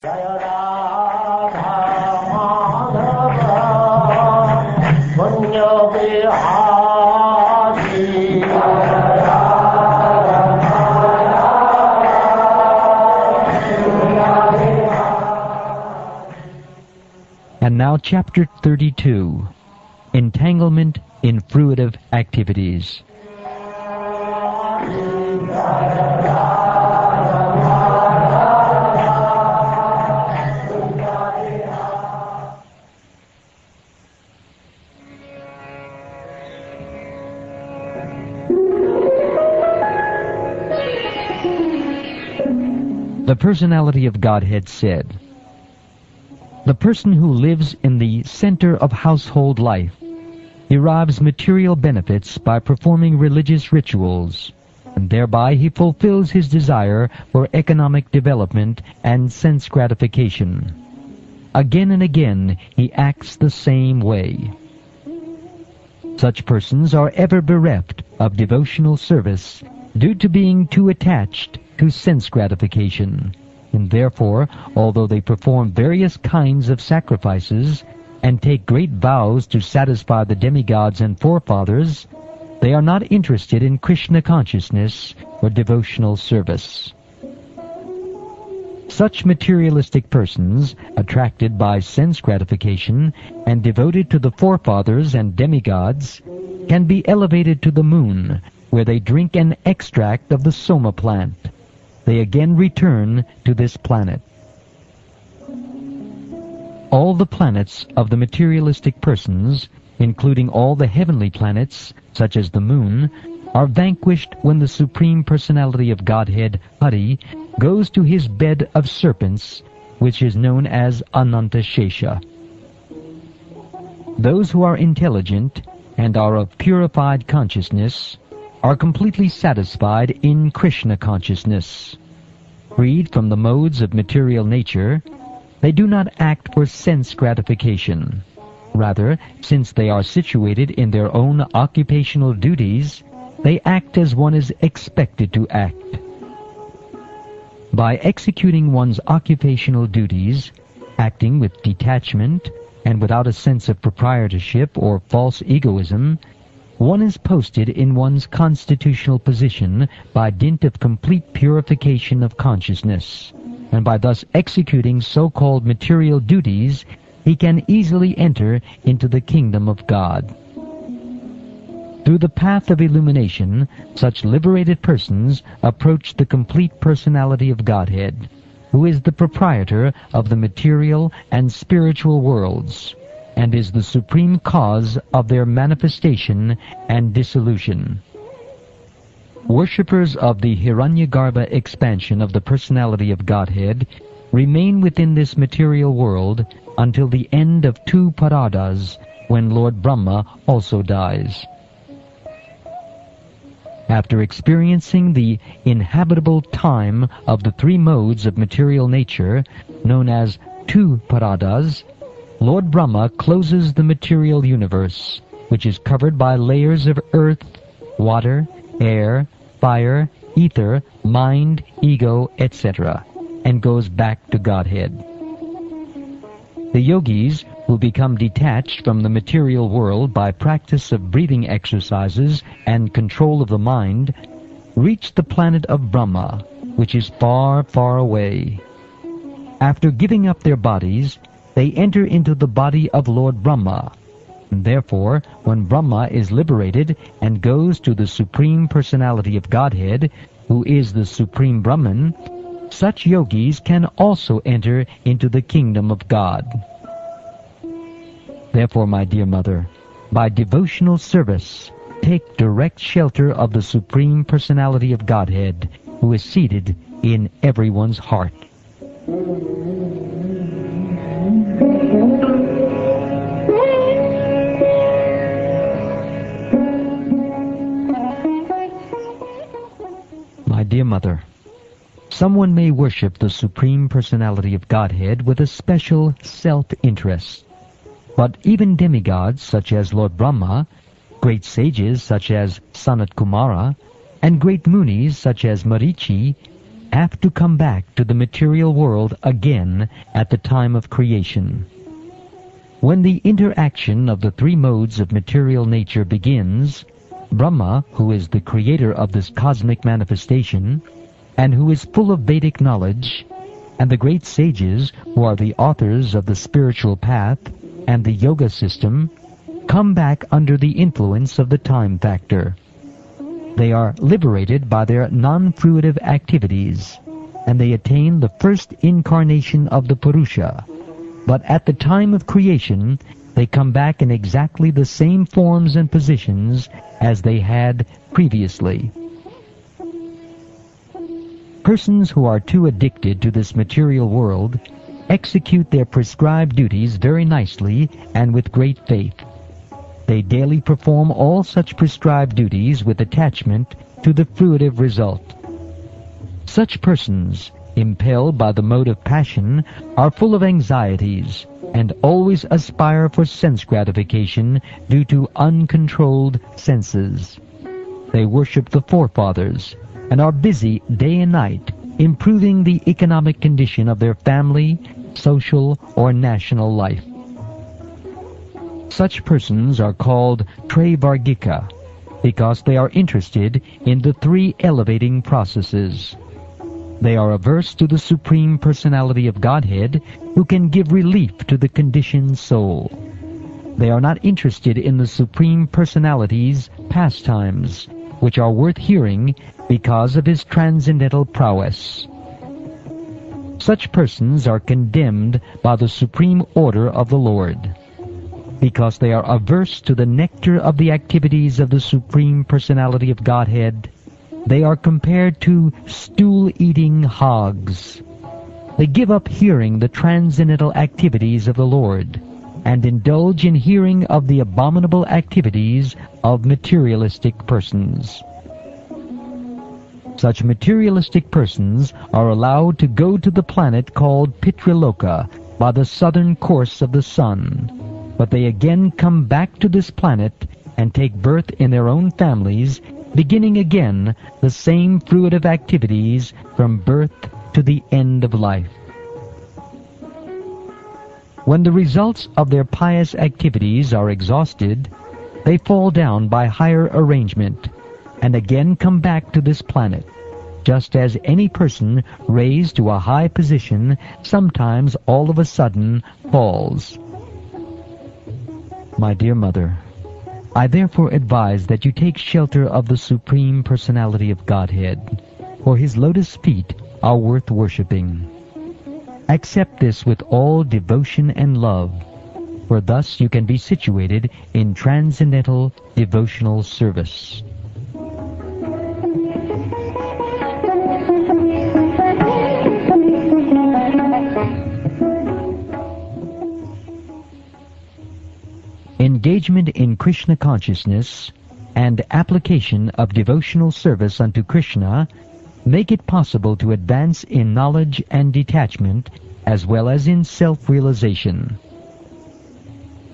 And now Chapter 32, Entanglement in Fruitive Activities. The Personality of Godhead said, "The person who lives in the center of household life derives material benefits by performing religious rituals, and thereby he fulfills his desire for economic development and sense gratification. Again and again he acts the same way. Such persons are ever bereft of devotional service due to being too attached to sense gratification, and therefore, although they perform various kinds of sacrifices and take great vows to satisfy the demigods and forefathers, they are not interested in Krishna consciousness or devotional service." Such materialistic persons, attracted by sense gratification and devoted to the forefathers and demigods, can be elevated to the moon, where they drink an extract of the soma plant. They again return to this planet. All the planets of the materialistic persons, including all the heavenly planets, such as the moon, are vanquished when the Supreme Personality of Godhead, Hari, goes to his bed of serpents, which is known as Ananta Shesha. Those who are intelligent and are of purified consciousness are completely satisfied in Krishna consciousness. Freed from the modes of material nature, they do not act for sense gratification. Rather, since they are situated in their own occupational duties, they act as one is expected to act. By executing one's occupational duties, acting with detachment and without a sense of proprietorship or false egoism, one is posted in one's constitutional position by dint of complete purification of consciousness, and by thus executing so-called material duties, he can easily enter into the kingdom of God. Through the path of illumination, such liberated persons approach the complete personality of Godhead, who is the proprietor of the material and spiritual worlds, and is the supreme cause of their manifestation and dissolution. Worshippers of the Hiranyagarbha expansion of the personality of Godhead remain within this material world until the end of 2 paradas, when Lord Brahma also dies. After experiencing the inhabitable time of the 3 modes of material nature, known as 2 paradas, Lord Brahma closes the material universe, which is covered by layers of earth, water, air, fire, ether, mind, ego, etc., and goes back to Godhead. The yogis, who become detached from the material world by practice of breathing exercises and control of the mind, reach the planet of Brahma, which is far, far away. After giving up their bodies, they enter into the body of Lord Brahma. And therefore, when Brahma is liberated and goes to the Supreme Personality of Godhead, who is the Supreme Brahman, such yogis can also enter into the kingdom of God. Therefore, my dear mother, by devotional service, take direct shelter of the Supreme Personality of Godhead, who is seated in everyone's heart. My dear mother, someone may worship the Supreme Personality of Godhead with a special self-interest. But even demigods such as Lord Brahma, great sages such as Sanat Kumara, and great munis such as Marichi have to come back to the material world again at the time of creation. When the interaction of the three modes of material nature begins, Brahma, who is the creator of this cosmic manifestation, and who is full of Vedic knowledge, and the great sages, who are the authors of the spiritual path and the yoga system, come back under the influence of the time factor. They are liberated by their non-fruitive activities, and they attain the first incarnation of the Purusha. But at the time of creation, they come back in exactly the same forms and positions as they had previously. Persons who are too addicted to this material world execute their prescribed duties very nicely and with great faith. They daily perform all such prescribed duties with attachment to the fruitive result. Such persons, impelled by the mode of passion, are full of anxieties and always aspire for sense gratification due to uncontrolled senses. They worship the forefathers and are busy day and night improving the economic condition of their family, social, or national life. Such persons are called Traivargika because they are interested in the three elevating processes. They are averse to the Supreme Personality of Godhead, who can give relief to the conditioned soul. They are not interested in the Supreme Personality's pastimes, which are worth hearing because of his transcendental prowess. Such persons are condemned by the supreme order of the Lord. Because they are averse to the nectar of the activities of the Supreme Personality of Godhead, they are compared to stool-eating hogs. They give up hearing the transcendental activities of the Lord and indulge in hearing of the abominable activities of materialistic persons. Such materialistic persons are allowed to go to the planet called Pitriloka by the southern course of the sun, but they again come back to this planet and take birth in their own families, beginning again the same fruitive activities from birth to the end of life. When the results of their pious activities are exhausted, they fall down by higher arrangement and again come back to this planet, just as any person raised to a high position sometimes all of a sudden falls. My dear Mother, I therefore advise that you take shelter of the Supreme Personality of Godhead, for his lotus feet are worth worshipping. Accept this with all devotion and love, for thus you can be situated in transcendental devotional service. Engagement in Krishna consciousness and application of devotional service unto Krishna make it possible to advance in knowledge and detachment as well as in self-realization.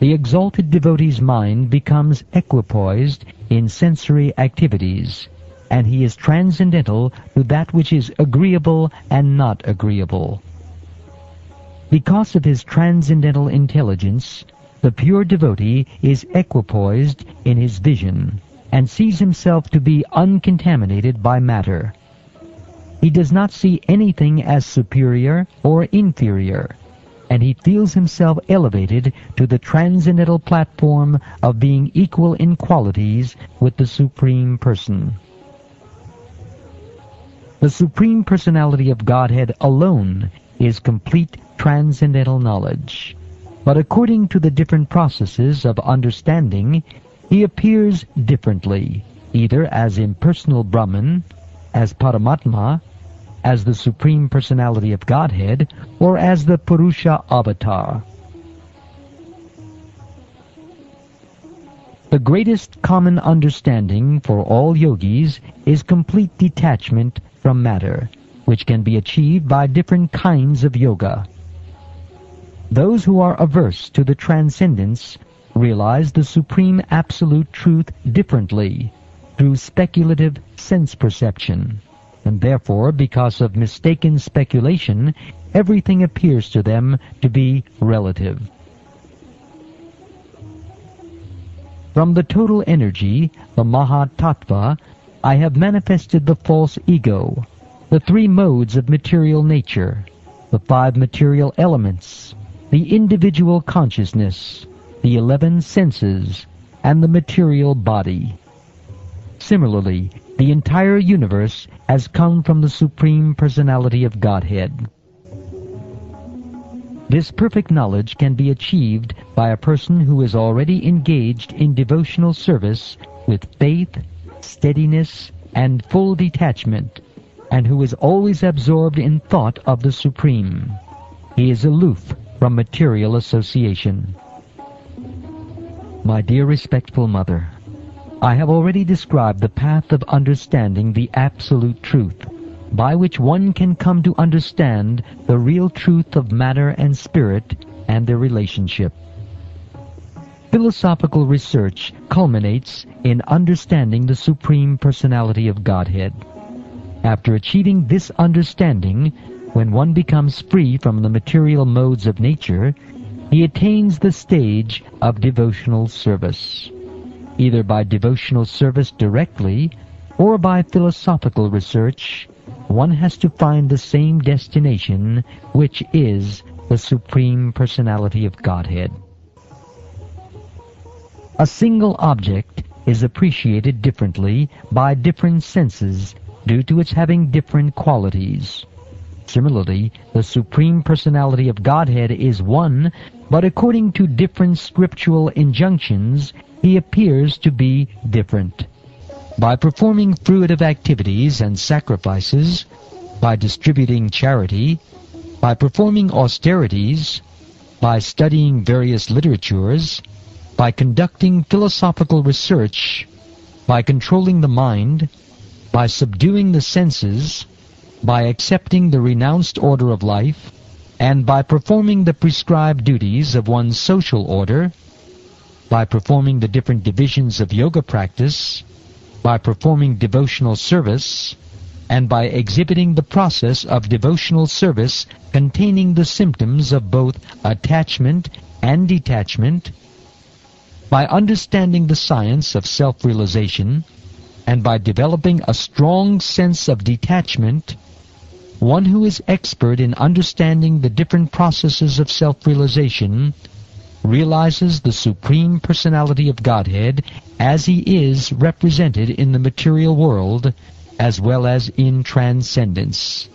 The exalted devotee's mind becomes equipoised in sensory activities, and he is transcendental to that which is agreeable and not agreeable. Because of his transcendental intelligence, the pure devotee is equipoised in his vision and sees himself to be uncontaminated by matter. He does not see anything as superior or inferior, and he feels himself elevated to the transcendental platform of being equal in qualities with the Supreme Person. The Supreme Personality of Godhead alone is complete transcendental knowledge. But according to the different processes of understanding, he appears differently, either as impersonal Brahman, as Paramatma, as the Supreme Personality of Godhead, or as the Purusha Avatar. The greatest common understanding for all yogis is complete detachment from matter, which can be achieved by different kinds of yoga. Those who are averse to the transcendence realize the supreme absolute truth differently through speculative sense perception. and therefore, because of mistaken speculation, everything appears to them to be relative. From the total energy, the Mahatattva, I have manifested the false ego, the three modes of material nature, the 5 material elements, the individual consciousness, the 11 senses, and the material body. Similarly, the entire universe has come from the Supreme Personality of Godhead. This perfect knowledge can be achieved by a person who is already engaged in devotional service with faith, steadiness, and full detachment, and who is always absorbed in thought of the Supreme. He is aloof from material association. My dear respectful Mother, I have already described the path of understanding the absolute truth, by which one can come to understand the real truth of matter and spirit and their relationship. Philosophical research culminates in understanding the Supreme Personality of Godhead. After achieving this understanding, when one becomes free from the material modes of nature, he attains the stage of devotional service. Either by devotional service directly or by philosophical research, one has to find the same destination, which is the Supreme Personality of Godhead. A single object is appreciated differently by different senses due to its having different qualities. Similarly, the Supreme Personality of Godhead is one, but according to different scriptural injunctions, he appears to be different. By performing fruitive activities and sacrifices, by distributing charity, by performing austerities, by studying various literatures, by conducting philosophical research, by controlling the mind, by subduing the senses, by accepting the renounced order of life, and by performing the prescribed duties of one's social order, by performing the different divisions of yoga practice, by performing devotional service, and by exhibiting the process of devotional service containing the symptoms of both attachment and detachment, by understanding the science of self-realization, and by developing a strong sense of detachment, one who is expert in understanding the different processes of self-realization realizes the Supreme Personality of Godhead as he is represented in the material world as well as in transcendence.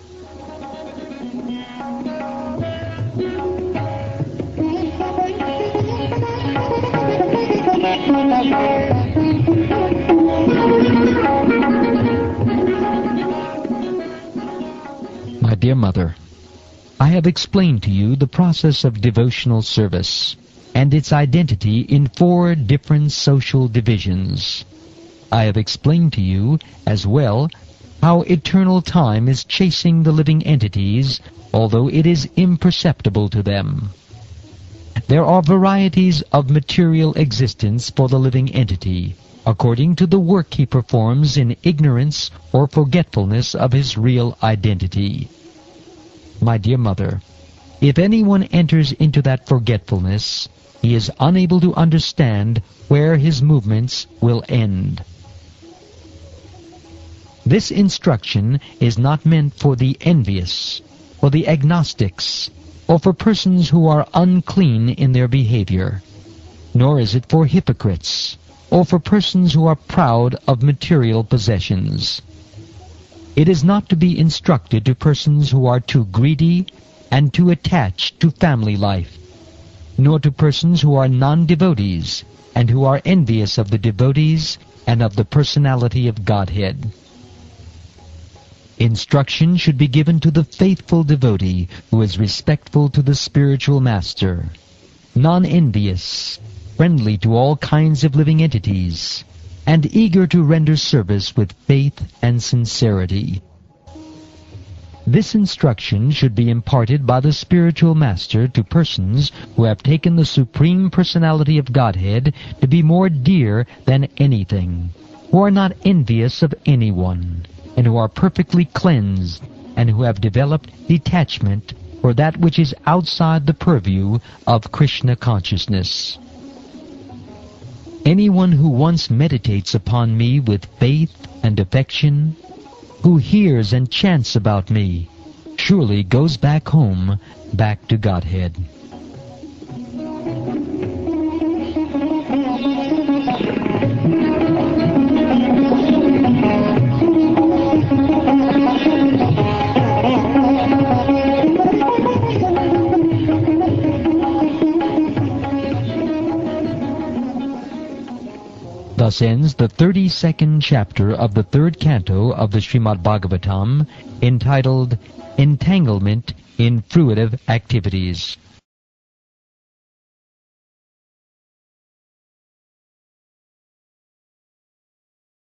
My dear Mother, I have explained to you the process of devotional service and its identity in 4 different social divisions. I have explained to you as well how eternal time is chasing the living entities, although it is imperceptible to them. There are varieties of material existence for the living entity, according to the work he performs in ignorance or forgetfulness of his real identity. My dear Mother, if anyone enters into that forgetfulness, he is unable to understand where his movements will end. This instruction is not meant for the envious, for the agnostics, or for persons who are unclean in their behavior, nor is it for hypocrites, or for persons who are proud of material possessions. It is not to be instructed to persons who are too greedy and too attached to family life, nor to persons who are non-devotees and who are envious of the devotees and of the personality of Godhead. Instruction should be given to the faithful devotee who is respectful to the spiritual master, non-envious, friendly to all kinds of living entities, and eager to render service with faith and sincerity. This instruction should be imparted by the spiritual master to persons who have taken the Supreme Personality of Godhead to be more dear than anything, who are not envious of anyone, and who are perfectly cleansed, and who have developed detachment for that which is outside the purview of Krishna consciousness. Anyone who once meditates upon me with faith and affection, who hears and chants about me, surely goes back home, back to Godhead. Thus ends the 32nd chapter of the 3rd canto of the Srimad Bhagavatam, entitled Entanglement in Fruitive Activities.